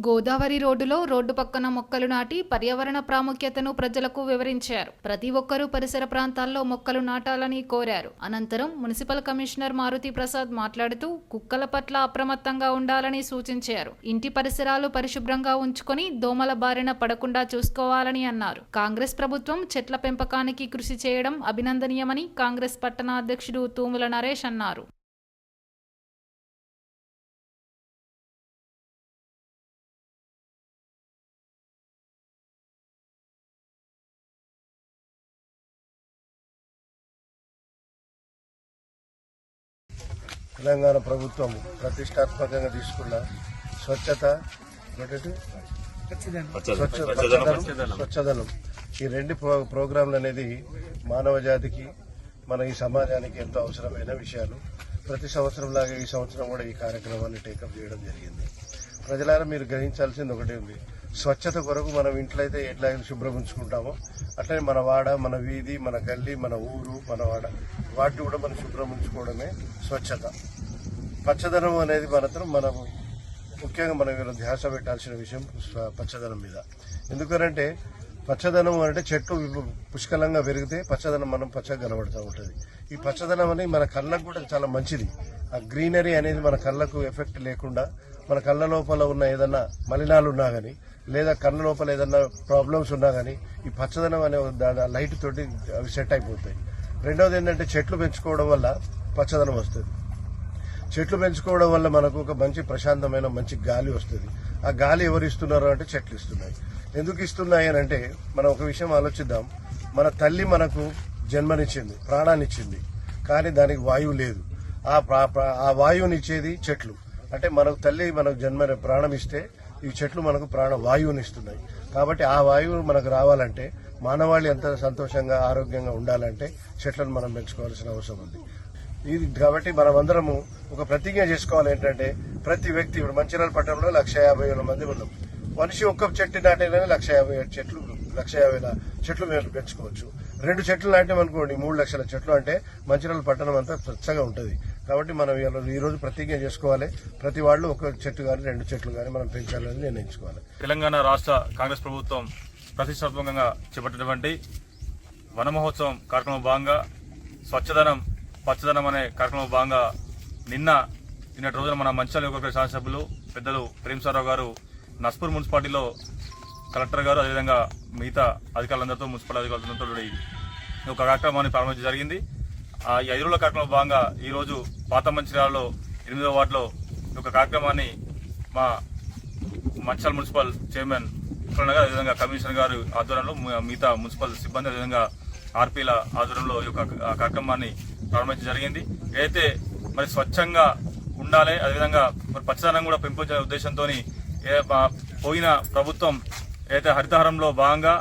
గోదావరి రోడ్డులో రోడ్డు పక్కన మొక్కలు నాటి పర్యావరణ ప్రాముఖ్యతను ప్రజలకు వివరించారు. ప్రతి ఒక్కరూ పరిసర ప్రాంతాల్లో మొక్కలు నాటాలని కోరారు. అనంతరం మున్సిపల్ కమిషనర్ మారుతి ప్రసాద్ మాట్లాడుతూ కుక్కల పట్ల అప్రమత్తంగా ఉండాలని సూచించారు. ఇంటి పరిసరాలు పరిశుభ్రంగా ఉంచుకొని దోమల బారిన పడకుండా చూసుకోవాలని అన్నారు. కాంగ్రెస్ ప్రభుత్వం చెట్ల పెంపకానికి కృషి చేయడం అభినందనీయమని కాంగ్రెస్ పట్టణ అధ్యక్షుడు తూముల నరేష్ అన్నారు. తెలంగాణ ప్రభుత్వం ప్రతిష్టాత్మకంగా తీసుకున్న స్వచ్ఛదనం ఈ రెండు ప్రోగ్రాంలు అనేది మానవ జాతికి మన ఈ సమాజానికి ఎంతో అవసరమైన విషయాలు. ప్రతి సంవత్సరం లాగా ఈ సంవత్సరం కూడా ఈ కార్యక్రమాన్ని టేకప్ చేయడం జరిగింది. ప్రజలారా మీరు గ్రహించాల్సింది ఒకటే ఉంది. స్వచ్ఛత కొరకు మనం ఇంట్లో అయితే ఎట్లా శుభ్రం ఉంచుకుంటామో అట్లనే మన వాడ, మన వీధి, మన గల్లీ, మన ఊరు, మన వాడ వాటిని కూడా మనం శుభ్రం ఉంచుకోవడమే స్వచ్ఛత. పచ్చదనం అనేది మనం ముఖ్యంగా మనం ధ్యాస పెట్టాల్సిన విషయం పచ్చదనం మీద. ఎందుకంటే పచ్చదనం అంటే చెట్లు పుష్కలంగా పెరిగితే పచ్చదనం మనం పచ్చగా కనబడుతూ ఉంటుంది. ఈ పచ్చదనం అనేది మన కళ్ళకు కూడా చాలా మంచిది. ఆ గ్రీనరీ అనేది మన కళ్ళకు ఎఫెక్ట్ లేకుండా మన కళ్ళ లోపల ఉన్న ఏదన్నా మలినాలు ఉన్నా కానీ లేదా కళ్ళ లోపల ఏదన్నా ప్రాబ్లమ్స్ ఉన్నా కానీ ఈ పచ్చదనం అనే లైట్ తోటి అవి సెట్ అయిపోతాయి. రెండవది ఏంటంటే చెట్లు పెంచుకోవడం వల్ల పచ్చదనం వస్తుంది. చెట్లు పెంచుకోవడం వల్ల మనకు ఒక మంచి ప్రశాంతమైన మంచి గాలి వస్తుంది. ఆ గాలి ఎవరు ఇస్తున్నారు అంటే చెట్లు ఇస్తున్నాయి. ఎందుకు ఇస్తున్నాయి అని అంటే మనం ఒక విషయం ఆలోచిద్దాం. మన తల్లి మనకు జన్మనిచ్చింది, ప్రాణాన్నిచ్చింది, కానీ దానికి వాయువు లేదు. ఆ వాయువునిచ్చేది చెట్లు. అంటే మనకు తల్లి మనకు ప్రాణం ఇస్తే ఈ చెట్లు మనకు వాయువుని ఇస్తున్నాయి. కాబట్టి ఆ వాయువు మనకు రావాలంటే మానవాళి ఎంత సంతోషంగా ఆరోగ్యంగా ఉండాలంటే చెట్లను మనం పెంచుకోవాల్సిన అవసరం ఉంది. ఇది కాబట్టి మనమందరము ఒక ప్రతిజ్ఞ చేసుకోవాలి. ఏంటంటే ప్రతి వ్యక్తి ఇప్పుడు మంచిర్యాల పట్టణంలో 150,000 మంది ఉన్నాం. మనిషి ఒక్క చెట్టు నాటేనే 150,000 చెట్లు మేము పెంచుకోవచ్చు. 2 చెట్లు నాటామనుకోండి 3 లక్షల చెట్లు. అంటే మంచిర్యాల పట్టణం అంతా స్వచ్ఛంగా ఉంటుంది. కాబట్టి మనం ఈ రోజు ప్రతిజ్ఞ చేసుకోవాలి. ప్రతి వాళ్ళు ఒక చెట్టు కానీ 2 చెట్లు కానీ మనం పెంచాలని నిర్ణయించుకోవాలి. తెలంగాణ రాష్ట్ర కాంగ్రెస్ ప్రభుత్వం ప్రతిష్టాత్మకంగా చేపట్టినటువంటి వన మహోత్సవం కార్యక్రమం భాగంగా స్వచ్ఛదనం పచ్చదనం అనే కార్యక్రమం భాగంగా నిన్నటి రోజున మన మంచిర్యాల నియోజకవర్గ శాసనసభ్యులు పెద్దలు ప్రేమసారావు గారు నస్పూర్ మున్సిపాలిటీలో కలెక్టర్ గారు అదేవిధంగా మిగతా అధికారులందరితో మున్సిపల్ అధికారులందరితో ఒక కార్యక్రమాన్ని ప్రారంభించడం జరిగింది. ఈ 5 రోజుల కార్యక్రమం భాగంగా ఈరోజు పాత మంచిర్యాలలో 8వ వార్డులో ఒక కార్యక్రమాన్ని మా మంచిర్యాల మున్సిపల్ చైర్మన్ గారు అదేవిధంగా కమిషనర్ గారు ఆధ్వర్యంలో మిగతా మున్సిపల్ సిబ్బంది అదేవిధంగా ఆర్పీల ఆధ్వర్యంలో ఈ యొక్క కార్యక్రమాన్ని ప్రారంభించడం జరిగింది. ఏదైతే మరి స్వచ్ఛంగా ఉండాలి అదేవిధంగా మరి పచ్చదనం కూడా పెంపొందే ఉద్దేశంతో పోయిన ప్రభుత్వం ఏదైతే హరితహారంలో భాగంగా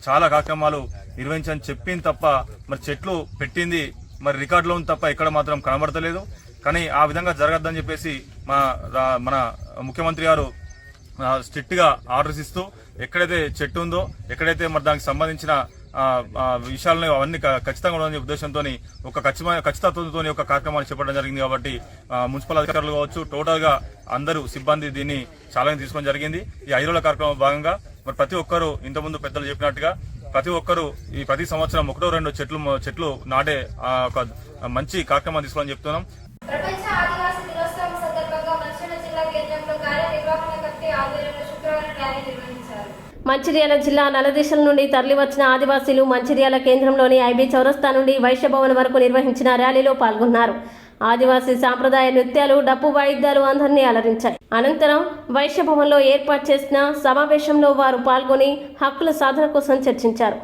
చాలా కార్యక్రమాలు నిర్వహించని చెప్పింది తప్ప మరి చెట్లు పెట్టింది మరి రికార్డులో ఉంది తప్ప ఎక్కడ మాత్రం కనబడతలేదు. కానీ ఆ విధంగా జరగద్దని చెప్పేసి మన ముఖ్యమంత్రి గారు స్ట్రిక్ట్ గా ఆర్డర్స్ ఇస్తూ ఎక్కడైతే చెట్టు ఉందో ఎక్కడైతే మరి దానికి సంబంధించిన విషయాలను అవన్నీ ఖచ్చితంగా ఉండాలనే ఉద్దేశంతో ఒక ఖచ్చితత్వంతో ఒక కార్యక్రమాన్ని చేపట్టడం జరిగింది. కాబట్టి మున్సిపల్ అధికారులు కావచ్చు టోటల్ గా అందరూ సిబ్బంది దీన్ని చాలా తీసుకోవడం జరిగింది. ఈ 5 రోజుల కార్యక్రమం భాగంగా మరి ప్రతి ఒక్కరూ ఇంతకుముందు పెద్దలు చెప్పినట్టుగా ప్రతి ఒక్కరూ ఈ ప్రతి సంవత్సరం 1-2 చెట్లు నాటే ఒక మంచి కార్యక్రమం తీసుకోవాలని చెప్తున్నాం. మంచిర్యాల జిల్లా నలుదిశల నుండి తరలివచ్చిన ఆదివాసీలు మంచిర్యాల కేంద్రంలోని ఐబీ చౌరస్తా నుండి వైశ్యభవన్ వరకు నిర్వహించిన ర్యాలీలో పాల్గొన్నారు. ఆదివాసీ సాంప్రదాయ నృత్యాలు, డప్పు వాయిద్యాలు అందరినీ అలరించాయి. అనంతరం వైశ్యభవన్లో ఏర్పాటు చేసిన సమావేశంలో వారు పాల్గొని హక్కుల సాధన కోసం చర్చించారు.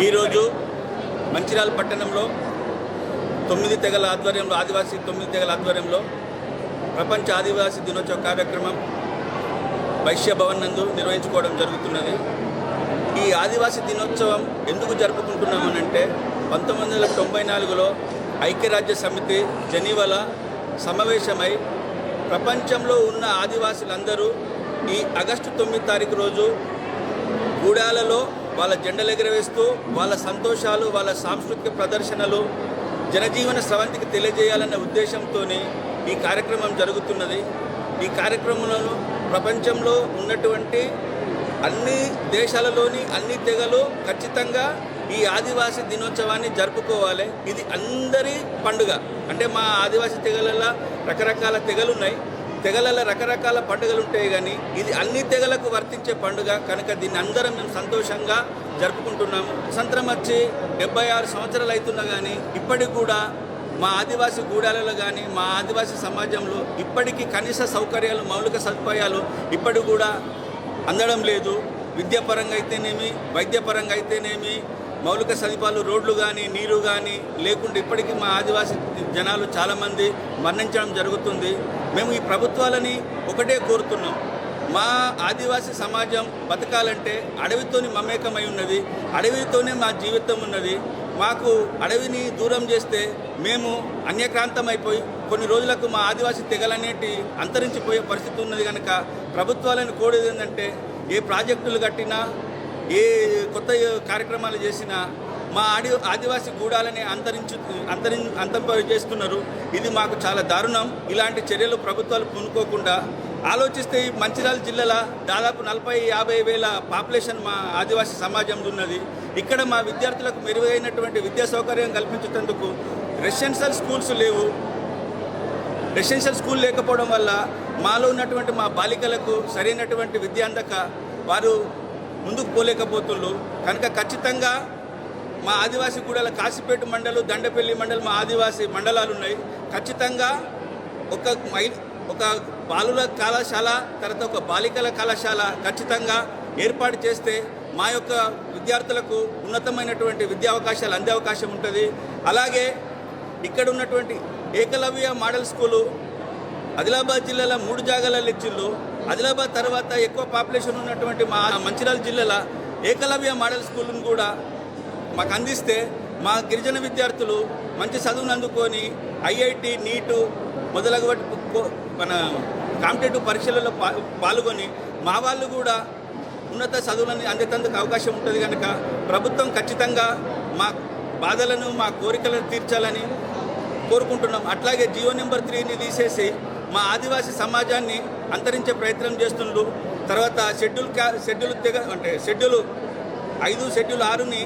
ఈరోజు మంచిర్యాల పట్టణంలో 9 తెగల ఆధ్వర్యంలో ఆదివాసీ 9 తెగల ఆధ్వర్యంలో ప్రపంచ ఆదివాసీ దినోత్సవ కార్యక్రమం వైశ్య భవన్ నందు నిర్వహించుకోవడం జరుగుతున్నది. ఈ ఆదివాసీ దినోత్సవం ఎందుకు జరుపుకుంటున్నామనంటే 1994లో ఐక్యరాజ్య సమితి జెనీవాలో సమావేశమై ప్రపంచంలో ఉన్న ఆదివాసులందరూ ఈ ఆగస్టు 9 తారీఖు రోజు గూడాలలో వాళ్ళ జెండలు ఎగరవేస్తూ వాళ్ళ సంతోషాలు, వాళ్ళ సాంస్కృతిక ప్రదర్శనలు జనజీవన స్రవంతికి తెలియజేయాలన్న ఉద్దేశంతో ఈ కార్యక్రమం జరుగుతున్నది. ఈ కార్యక్రమంలో ప్రపంచంలో ఉన్నటువంటి అన్ని దేశాలలోని అన్ని తెగలు ఖచ్చితంగా ఈ ఆదివాసీ దినోత్సవాన్ని జరుపుకోవాలి. ఇది అందరి పండుగ. అంటే మా ఆదివాసీ తెగలలో రకరకాల తెగలు ఉన్నాయి, తెగలలో రకరకాల పండుగలు ఉంటాయి, కానీ ఇది అన్ని తెగలకు వర్తించే పండుగ కనుక దీన్ని అందరం మేము సంతోషంగా జరుపుకుంటున్నాము. స్వతంత్రం వచ్చి 76 సంవత్సరాలు అవుతున్నా కానీ ఇప్పటికి కూడా మా ఆదివాసీ గూడాలలో కానీ మా ఆదివాసీ సమాజంలో ఇప్పటికీ కనీస సౌకర్యాలు, మౌలిక సదుపాయాలు ఇప్పటికి కూడా అందడం లేదు. విద్యాపరంగా అయితేనేమి, వైద్యపరంగా అయితేనేమి, మౌలిక సదుపాయాలు, రోడ్లు కానీ నీరు కానీ లేకుండా ఇప్పటికీ మా ఆదివాసీ జనాలు చాలామంది మరణించడం జరుగుతుంది. మేము ఈ ప్రభుత్వాలని ఒకటే కోరుతున్నాం, మా ఆదివాసీ సమాజం బతకాలంటే అడవితోని మమేకమై ఉన్నది, అడవితోనే మా జీవితం ఉన్నది. మాకు అడవిని దూరం చేస్తే మేము అన్యక్రాంతమైపోయి కొన్ని రోజులకు మా ఆదివాసీ తెగలనేటి అంతరించిపోయే పరిస్థితి ఉన్నది. కనుక ప్రభుత్వాలను కోరేది ఏంటంటే ఏ ప్రాజెక్టులు కట్టినా, ఏ కొత్త కార్యక్రమాలు చేసినా మా ఆదివాసీ గూడాలని అంతరింపజేస్తున్నారు. ఇది మాకు చాలా దారుణం. ఇలాంటి చర్యలు ప్రభుత్వాలు పూనుకోకుండా ఆలోచిస్తే ఈ మంచిర్యాల జిల్లాలో దాదాపు 40-50 వేల పాపులేషన్ మా ఆదివాసీ సమాజంలో ఉన్నది. ఇక్కడ మా విద్యార్థులకు మెరుగైనటువంటి విద్యా సౌకర్యం కల్పించేందుకు రెసిడెన్షియల్ స్కూల్స్ లేవు. రెసిడెన్షియల్ స్కూల్ లేకపోవడం వల్ల మాలో ఉన్నటువంటి మా బాలికలకు సరైనటువంటి విద్య అందక వారు ముందుకు పోలేకపోతున్నారు. కనుక ఖచ్చితంగా మా ఆదివాసీ గూడాల కాశీపేట మండలం, దండపల్లి మండలం మా ఆదివాసీ మండలాలు ఉన్నాయి. ఖచ్చితంగా ఒక బాలుల కళాశాల, తర్వాత ఒక బాలికల కళాశాల ఖచ్చితంగా ఏర్పాటు చేస్తే మా యొక్క విద్యార్థులకు ఉన్నతమైనటువంటి విద్యా అవకాశాలు అందే అవకాశం ఉంటుంది. అలాగే ఇక్కడ ఉన్నటువంటి ఏకలవ్య మోడల్ స్కూలు ఆదిలాబాద్ జిల్లాలో 3 జాగాలలో ఇచ్చిళ్ళు. ఆదిలాబాద్ తర్వాత ఎక్కువ పాపులేషన్ ఉన్నటువంటి మా మంచిర్యాల జిల్లాలో ఏకలవ్య మోడల్ స్కూల్ను కూడా మాకు అందిస్తే మా గిరిజన విద్యార్థులు మంచి చదువును అందుకొని ఐఐటి, నీటు మొదలగు మన కాంపిటేటివ్ పరీక్షలలో పాల్గొని మా వాళ్ళు కూడా ఉన్నత చదువులని అందేందుకు అవకాశం ఉంటుంది. కనుక ప్రభుత్వం ఖచ్చితంగా మా బాధలను, మా కోరికలను తీర్చాలని కోరుకుంటున్నాం. అట్లాగే జియో నెంబర్ 3ని తీసేసి మా ఆదివాసీ సమాజాన్ని అంతరించే ప్రయత్నం చేస్తున్నారు. తర్వాత షెడ్యూల్ తెగ అంటే షెడ్యూల్ 5, షెడ్యూల్ 6ని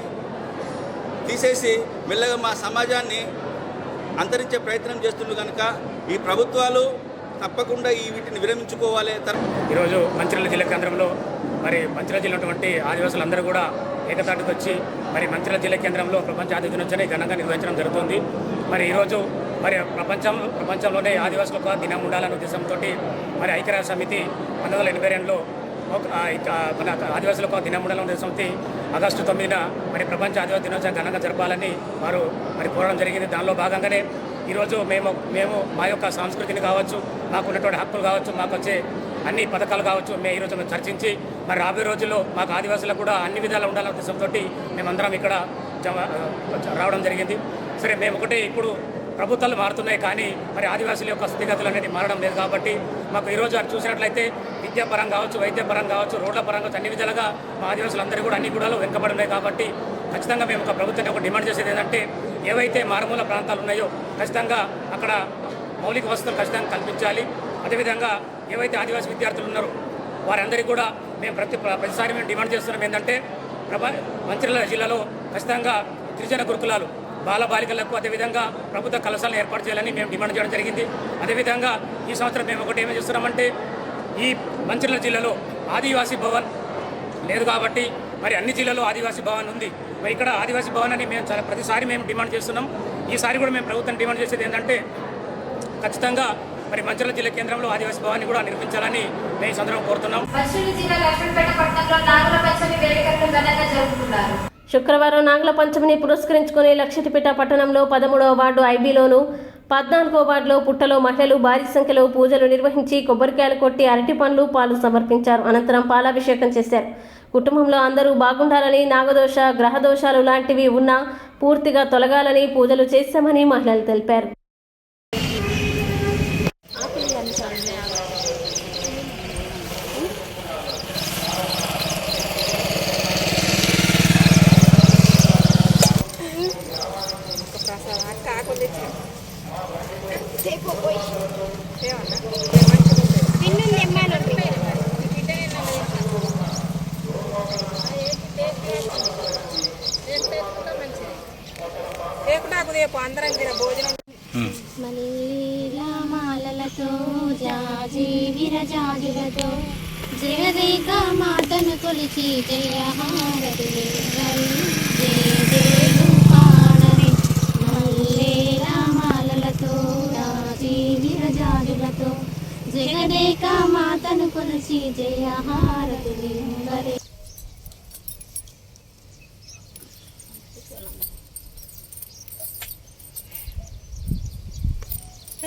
తీసేసి మెల్లగా మా సమాజాన్ని అంతరించే ప్రయత్నం చేస్తున్నారు. కనుక ఈ ప్రభుత్వాలు తప్పకుండా వీటిని విరమించుకోవాలి. ఈరోజు మంచిర్యాల జిల్లా కేంద్రంలో మంచిర్యాల జిల్లా ఉన్నటువంటి ఆదివాసులందరూ కూడా ఏకతాటికి వచ్చి మంచిర్యాల జిల్లా కేంద్రంలో ప్రపంచ ఆదివాసీ దినోత్సవాన్ని ఘనంగా నిర్వహించడం జరుగుతుంది. ఈరోజు ప్రపంచంలోనే ఆదివాసులకు దినం ఉండాలనే ఉద్దేశంతో ఐక్యరాజ్య సమితి 1982లో మన ఆదివాసులకు దినం ఉండాలనే ఉద్దేశంతో ఆగస్టు 9న ప్రపంచ ఆదివాసీ దినోత్సవం ఘనంగా జరపాలని వారు కోరడం జరిగింది. దానిలో భాగంగానే ఈరోజు మేము మా యొక్క సంస్కృతిని కావచ్చు, మాకు ఉన్నటువంటి హక్కులు కావచ్చు, మాకు వచ్చే అన్ని పథకాలు కావచ్చు, మేము ఈరోజు చర్చించి రాబోయే రోజుల్లో మాకు ఆదివాసులకు కూడా అన్ని విధాలు ఉండాలనే ఉద్దేశంతో మేమందరం ఇక్కడ రావడం జరిగింది. సరే, మేము ఒకటే ఇప్పుడు ప్రభుత్వాలు మారుతున్నాయి, కానీ ఆదివాసుల యొక్క స్థితిగతులు అనేది మారడం లేదు. కాబట్టి మాకు ఈరోజు అది చూసినట్లయితే విద్యాపరం కావచ్చు, వైద్యపరం కావచ్చు, రోడ్ల పరంగా కావచ్చు, అన్ని విధాలుగా మా ఆదివాసులందరూ కూడా అన్ని కూడా వెనుకబడి ఉన్నాయి. కాబట్టి ఖచ్చితంగా మేము ఒక ప్రభుత్వాన్ని ఒక డిమాండ్ చేసేది ఏంటంటే ఏవైతే మారుమూల ప్రాంతాలు ఉన్నాయో ఖచ్చితంగా అక్కడ మౌలిక వసతులు ఖచ్చితంగా కల్పించాలి. అదేవిధంగా ఏవైతే ఆదివాసీ విద్యార్థులు ఉన్నారో వారందరికీ కూడా మేము ప్రతిసారి మేము డిమాండ్ చేస్తున్నాం ఏంటంటే మంచిర్యాల జిల్లాలో ఖచ్చితంగా గిరిజన గురుకులాలు బాలబాలికలకు అదేవిధంగా ప్రభుత్వ కళాశాలను ఏర్పాటు చేయాలని మేము డిమాండ్ చేయడం జరిగింది. అదేవిధంగా ఈ సంవత్సరం మేము ఒకటి ఏమేమి చేస్తున్నామంటే ఈ మంచిర్యాల జిల్లాలో ఆదివాసీ భవన్ లేదు కాబట్టి అన్ని జిల్లాలో ఆదివాసీ భవన్ ఉంది. ఇక్కడ ఆదివాసీ భవన్ అని మేము ప్రతిసారి మేము డిమాండ్ చేస్తున్నాం. ఈసారి కూడా మేము ప్రభుత్వం డిమాండ్ చేసేది ఏంటంటే ఖచ్చితంగా మంచిర్యాల జిల్లా కేంద్రంలో ఆదివాసీ భవన్ కూడా నిర్మించాలని మేము సందర్భంగా కోరుతున్నాం. శుక్రవారం నాగుల పంచమిని పురస్కరించుకుని లక్షటిపేట పట్టణంలో 13వ వార్డు ఐబీలోను 14వ వార్డులో పుట్టలో మహిళలు భారీ సంఖ్యలో పూజలు నిర్వహించి కొబ్బరికాయలు కొట్టి అరటి పండ్లు పాలు సమర్పించారు. అనంతరం పాలాభిషేకం చేశారు. కుటుంబంలో అందరూ బాగుండాలని, నాగదోష గ్రహదోషాలు లాంటివి ఉన్నా పూర్తిగా తొలగాలని పూజలు చేశామని మహిళలు తెలిపారు. మల్లీలమాలలతో జాజి విరజాజులతో జగదేక మాతను కొలిచి జయహారతులు జయదేవు పాడని మల్లీలమాలలతో జాజి విరజాజులతో జగదేక మాతను కొలిచి జయహారతులు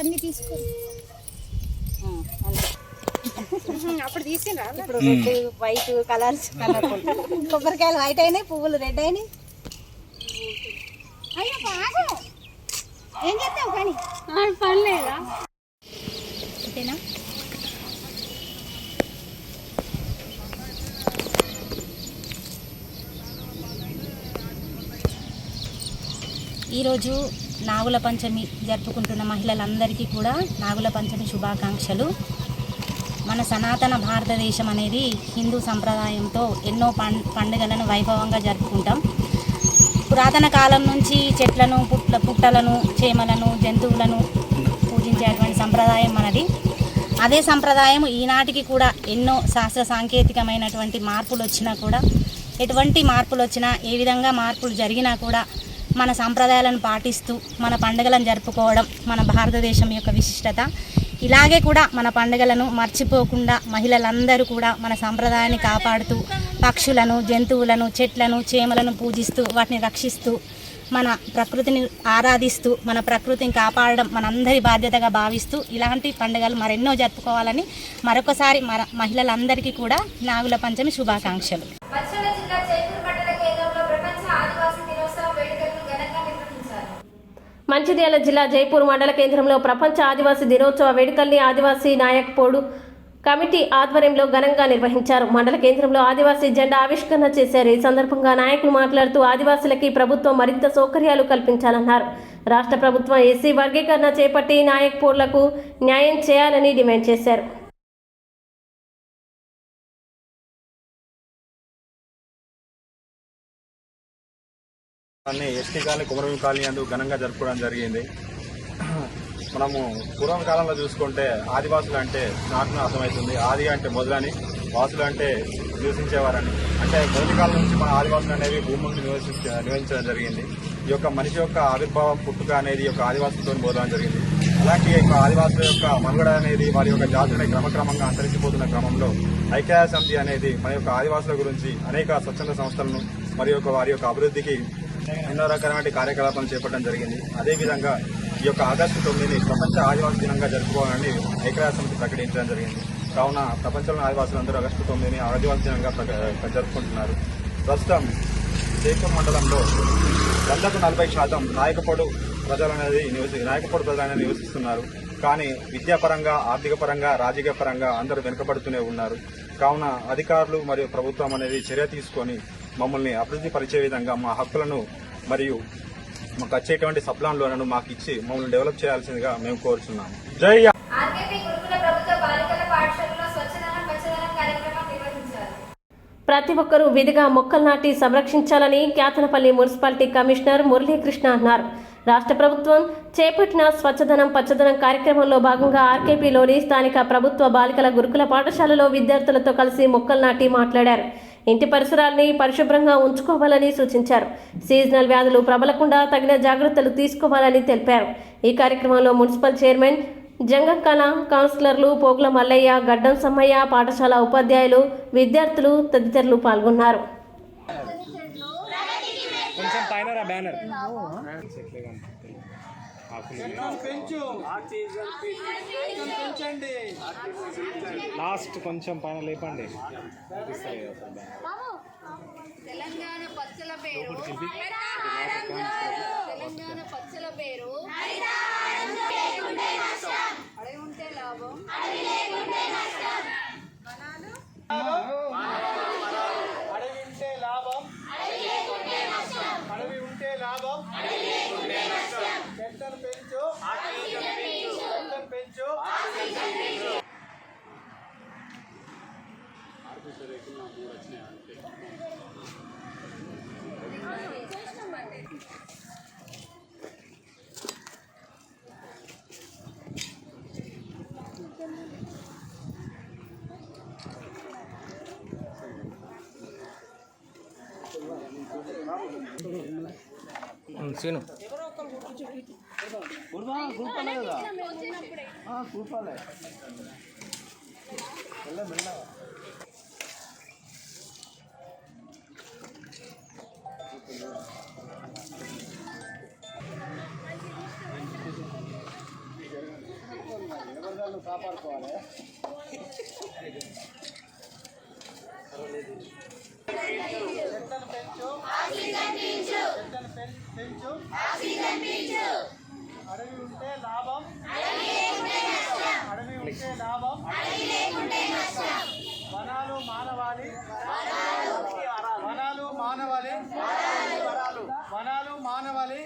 అన్ని తీసుకో అప్పుడు తీసిండ్రా ఇప్పుడు రెడ్ వైట్ కలర్స్ కొబ్బరికాయలు వైట్ అయినాయి, పువ్వులు రెడ్ అయినాయి. అయ్యో బాగు ఏం చేస్తావు కానీ పర్లేదా అంతేనా? ఈరోజు నాగుల పంచమి జరుపుకుంటున్న మహిళలందరికీ కూడా నాగుల పంచమి శుభాకాంక్షలు. మన సనాతన భారతదేశం అనేది హిందూ సంప్రదాయంతో ఎన్నో పండుగలను వైభవంగా జరుపుకుంటాం. పురాతన కాలం నుంచి చెట్లను, పుట్టలను, చేమలను, జంతువులను పూజించేటువంటి సంప్రదాయం మనది. అదే సంప్రదాయం ఈనాటికి కూడా ఎన్నో శాస్త్ర సాంకేతికమైనటువంటి మార్పులు వచ్చినా కూడా, ఎటువంటి మార్పులు వచ్చినా, ఏ విధంగా మార్పులు జరిగినా కూడా మన సాంప్రదాయాలను పాటిస్తూ మన పండుగలను జరుపుకోవడం మన భారతదేశం యొక్క విశిష్టత. ఇలాగే కూడా మన పండుగలను మర్చిపోకుండా మహిళలందరూ కూడా మన సాంప్రదాయాన్ని కాపాడుతూ పక్షులను, జంతువులను, చెట్లను, చేమలను పూజిస్తూ వాటిని రక్షిస్తూ మన ప్రకృతిని ఆరాధిస్తూ మన ప్రకృతిని కాపాడడం మనందరి బాధ్యతగా భావిస్తూ ఇలాంటి పండుగలు మరెన్నో జరుపుకోవాలని మరొకసారి మహిళలందరికీ కూడా నాగుల పంచమి శుభాకాంక్షలు. మంచిర్యాల జిల్లా జైపూర్ మండల కేంద్రంలో ప్రపంచ ఆదివాసీ దినోత్సవ వేడుకల్ని ఆదివాసీ నాయక్ పోడు కమిటీ ఆధ్వర్యంలో ఘనంగా నిర్వహించారు. మండల కేంద్రంలో ఆదివాసీ జెండా ఆవిష్కరణ చేశారు. ఈ సందర్భంగా నాయకులు మాట్లాడుతూ ఆదివాసులకి ప్రభుత్వం మరింత సౌకర్యాలు కల్పించాలన్నారు. రాష్ట్ర ప్రభుత్వం ఎస్సీ వర్గీకరణ చేపట్టి నాయక్ పోడ్లకు న్యాయం చేయాలని డిమాండ్ చేశారు. ఎస్టీ కాలనీ, కుమరవీం కాలనీ అందు ఘనంగా జరుపుకోవడం జరిగింది. మనము పూర్వం కాలంలో చూసుకుంటే ఆదివాసులు అంటే నాకు అర్థమవుతుంది. ఆది అంటే మొదలని, వాసులు అంటే నివసించేవారని. అంటే మొదటి కాలం నుంచి మన ఆదివాసులు అనేవి భూములను నివసించడం జరిగింది. ఈ యొక్క మనిషి యొక్క ఆవిర్భావం, పుట్టుక అనేది ఈ యొక్క ఆదివాసులతో మొదలడం జరిగింది. అలాంటి యొక్క ఆదివాసుల యొక్క మనుగడ అనేది వారి యొక్క జాతులని క్రమక్రమంగా అంతరించిపోతున్న క్రమంలో ఐక్యరాజ్య సమితి అనేది మన యొక్క ఆదివాసుల గురించి అనేక స్వచ్ఛంద సంస్థలను మరియు వారి యొక్క అభివృద్ధికి ఎన్నో రకాలైన కార్యకలాపాలు చేపట్టడం జరిగింది. అదేవిధంగా ఈ యొక్క ఆగస్టు 9ని ప్రపంచ ఆదివాసీ దినంగా జరుపుకోవాలని ఐక్యరాజ్య సమితి ప్రకటించడం జరిగింది. కావున ప్రపంచంలోని ఆదివాసులందరూ ఆగస్టు 9ని ఆదివాసీ దినంగా జరుపుకుంటున్నారు. ప్రస్తుతం జైపూర్ మండలంలో 40% నాయకపొడు ప్రజలు అనేది నివసిస్తున్నారు. కానీ విద్యాపరంగా, ఆర్థిక పరంగా, రాజకీయ పరంగా అందరూ వెనుకబడుతూనే ఉన్నారు. కావున అధికారులు మరియు ప్రభుత్వం అనేది చర్య తీసుకొని మమ్మల్ని అభివృద్ధి పరిచే విధంగా మా హక్కులను మరియు మాకు వచ్చేటువంటి సప్లాన్ లోన్లను మాకు ఇచ్చి మమ్మల్ని డెవలప్ చేయాల్సిందిగా మేము కోరుతున్నాము. జై ప్రతి ఒక్కరూ విధిగా మొక్కలు నాటి సంరక్షించాలని క్యాతనపల్లి మున్సిపాలిటీ కమిషనర్ మురళీకృష్ణ అన్నారు. రాష్ట్ర ప్రభుత్వం చేపట్టిన స్వచ్ఛదనం పచ్చదనం కార్యక్రమంలో భాగంగా ఆర్కేపీలోని స్థానిక ప్రభుత్వ బాలికల గురుకుల పాఠశాలలో విద్యార్థులతో కలిసి మొక్కలు నాటి మాట్లాడారు. ఇంటి పరిసరాల్ని పరిశుభ్రంగా ఉంచుకోవాలని సూచించారు. సీజనల్ వ్యాధులు ప్రబలకుండా తగిన జాగ్రత్తలు తీసుకోవాలని తెలిపారు. ఈ కార్యక్రమంలో మున్సిపల్ చైర్మన్ జంగక్కన, కౌన్సిలర్లు పోగుల మల్లయ్య, గడ్డం సమ్మయ్య, పాఠశాల ఉపాధ్యాయులు, విద్యార్థులు తదితరులు పాల్గొన్నారు. బ్యానర్ లాస్ట్ కొంచెం పైన లేపండి. తెలంగాణ పచ్చల పేరు తెలంగాణ పచ్చల పేరు అడవి ఉంటే లాభం అడవి ఉంటే లాభం అడవి ఉంటే లాభం చెట్లను పెంచు చెట్లను పెంచు. సీను కూర్చోలే కదా కూర్చోలే ఎవరిదాళ్ళు కాపాడుకోవాలి. చెట్లను పెంచు చెట్లను పెంచు. అడవి ఉంటే లాభం అడవి ఉంటే లాభం వనాలు మానవాలి వనాలు మానవాలి వనాలు మానవాలి.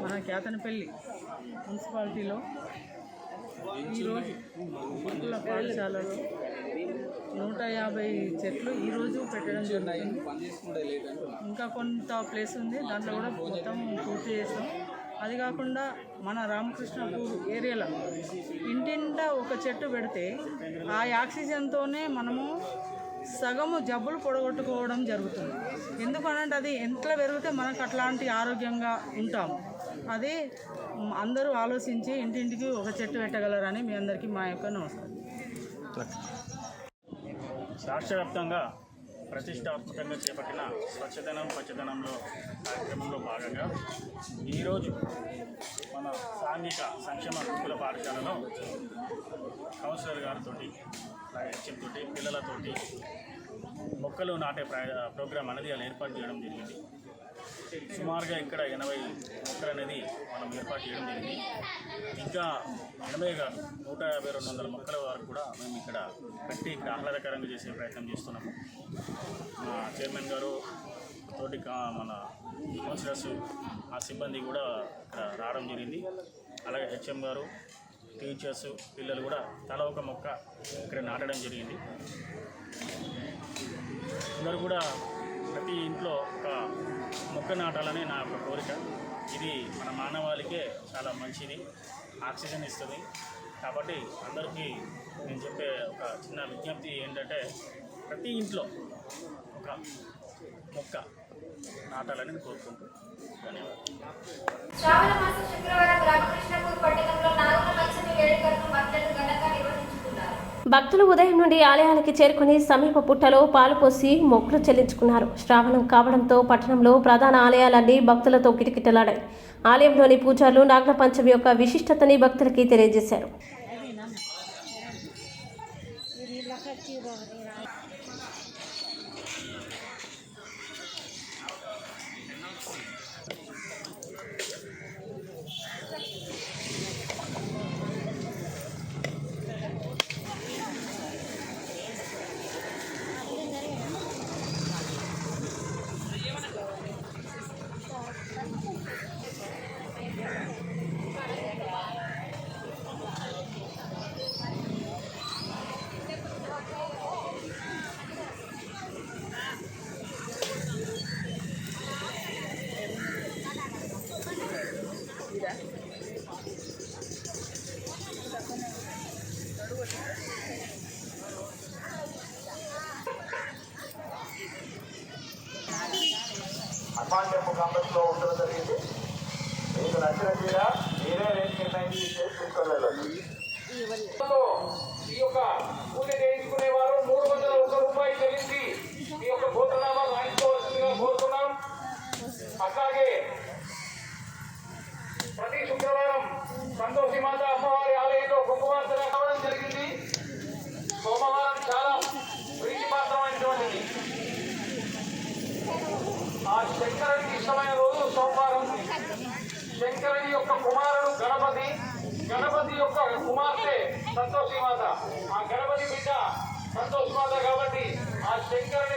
మన కేతనపల్లి మున్సిపాలిటీలో ఈరోజు గురుకుల పాఠశాలలో 150 చెట్లు ఈరోజు పెట్టడం జరుగుతుంది. ఇంకా కొంత ప్లేస్ ఉంది, దాంట్లో కూడా మొత్తం పూర్తి చేస్తాం. అది కాకుండా మన రామకృష్ణపూర్ ఏరియాలో ఇంటింటా ఒక చెట్టు పెడితే ఆ ఆక్సిజన్తోనే మనము సగము జబ్బులు పొడగొట్టుకోవడం జరుగుతుంది. ఎందుకనంటే అది ఎంత పెరిగితే మనకు అట్లాంటి ఆరోగ్యంగా ఉంటాము. అది అందరూ ఆలోచించి ఇంటింటికి ఒక చెట్టు పెట్టగలరని మీ అందరికీ మా యొక్క నమస్కారం. రాష్ట్ర వ్యాప్తంగా ప్రతిష్టాత్మకంగా చేపట్టిన స్వచ్ఛదనం పచ్చదనంలో కార్యక్రమంలో భాగంగా ఈరోజు మన సాంఘిక సంక్షేమ గురుకుల పాఠశాలలో కౌన్సిలర్ గారితో హెచ్ఎం తోటి పిల్లలతోటి మొక్కలు నాటే ప్రోగ్రాం అనేది అలా ఏర్పాటు చేయడం జరిగింది. సుమారుగా ఇక్కడ 80 మొక్కలు అనేది మనం ఏర్పాటు చేయడం జరిగింది. ఇంకా 150-200 మొక్కల వరకు కూడా మేము ఇక్కడ పెట్టి ఇక్కడ ఆహ్లాదకరంగా చేసే ప్రయత్నం చేస్తున్నాము. మా చైర్మన్ గారు తోటి మన కౌన్సిలర్స్ ఆ సిబ్బంది కూడా ఇక్కడ రావడం జరిగింది. అలాగే హెచ్ఎం గారు, టీచర్స్, పిల్లలు కూడా తల ఒక మొక్క ఇక్కడ నాటడం జరిగింది. అందరూ కూడా ప్రతి ఇంట్లో ఒక మొక్క నాటాలని నా యొక్క కోరిక. ఇది మన మానవాళికే చాలా మంచిది, ఆక్సిజన్ ఇస్తుంది. కాబట్టి అందరికీ నేను చెప్పే ఒక చిన్న విజ్ఞప్తి ఏంటంటే ప్రతి ఇంట్లో ఒక మొక్క నాటాలని కోరుకుంటూ ధన్యవాదాలు. శ్రావణ మాసం శుక్రవారం రామకృష్ణపూర్ పట్టణంలో నాగుల పంచమి వేడుకలను భక్తులు ఘనంగా నిర్వహించుకున్నారు. భక్తులు ఉదయం నుండి ఆలయాలకి చేరుకుని సమీప పుట్టలో పాలు పోసి మొక్కులు చెల్లించుకున్నారు. శ్రావణం కావడంతో పట్టణంలో ప్రధాన ఆలయాలన్నీ భక్తులతో కిటకిటలాడాయి. ఆలయంలోని పూజారులు నాగుల పంచమి యొక్క విశిష్టతని భక్తులకి తెలియజేశారు. హనుమాన్ టెంపుల్ కాంప్లెక్స్ లో ఉండడం జరిగింది. మీకు నచ్చిన చీర మీరే రేట్ నిర్ణయించి తీసుకొని వెళ్ళండి. ఈ యొక్క పూజ చేయించుకునేవారు 301 రూపాయలు చెల్లించి మీ యొక్క గోత్రనామాలు రాయించుకోవాల్సిందిగా కోరుతున్నాం. అట్లాగే ప్రతి శుక్రవారం సంతోషి మాత అమ్మవారి ఆలయంలో కుంకుమార్చన కావడం జరిగింది. సోమవారం చాలా ప్రీతిపాత్రమైనటువంటిది. ఆ శంకరుడికి ఇష్టమైన రోజు సోమవారం. శంకరుడి యొక్క కుమారుడు గణపతి, గణపతి యొక్క కుమార్తె సంతోషి మాత, ఆ గణపతి బిడ్డ సంతోషి మాత కాబట్టి ఆ శంకరుని